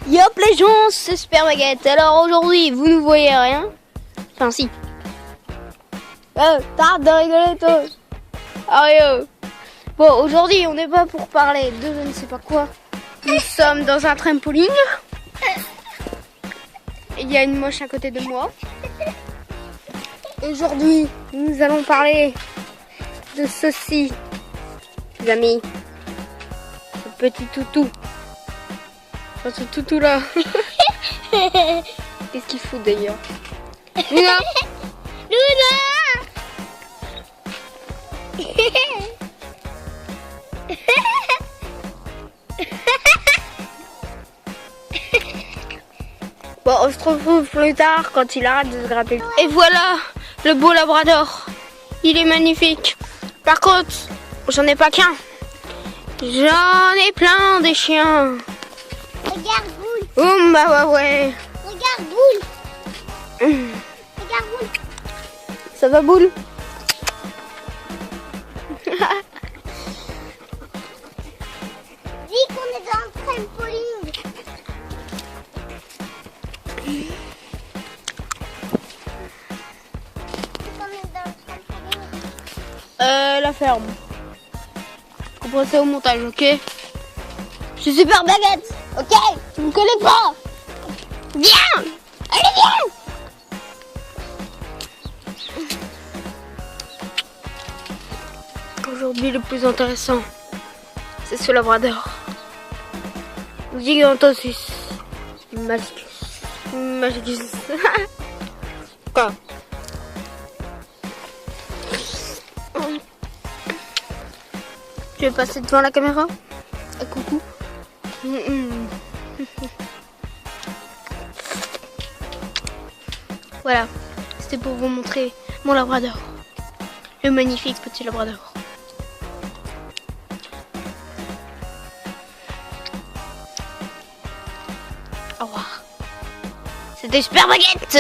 Yop les gens, c'est Super Baguette. Alors aujourd'hui, vous ne voyez rien. Enfin si. T'arrêtes de rigoler toi. Ario. Bon, aujourd'hui, on n'est pas pour parler de je ne sais pas quoi. Nous sommes dans un trampoline. Il y a une moche à côté de moi. Aujourd'hui, nous allons parler de ceci, les amis. Ce petit toutou. Enfin, ce toutou là. Qu'est-ce qu'il fout d'ailleurs? Luna. Luna. Bon, on se retrouve plus tard quand il arrête de se gratter. Et voilà, le beau labrador. Il est magnifique. Par contre, j'en ai pas qu'un. J'en ai plein des chiens. Regarde Boule. Bah ouais. Regarde Boule. Regarde Boule. Ça va, Boule? Dis qu'on est dans le trampoline. Qu'on est dans le trampoline. La ferme. On prend ça au montage, ok? Je suis Super Baguette, ok? Tu me connais pas? Viens! Allez, viens! Aujourd'hui, le plus intéressant, c'est ce labrador. Gigantosus. Magicus. Magicus. Quoi? Tu veux passer devant la caméra? Ah, coucou. Voilà, c'était pour vous montrer mon labrador. Le magnifique petit labrador. Au revoir. C'était Super Baguette!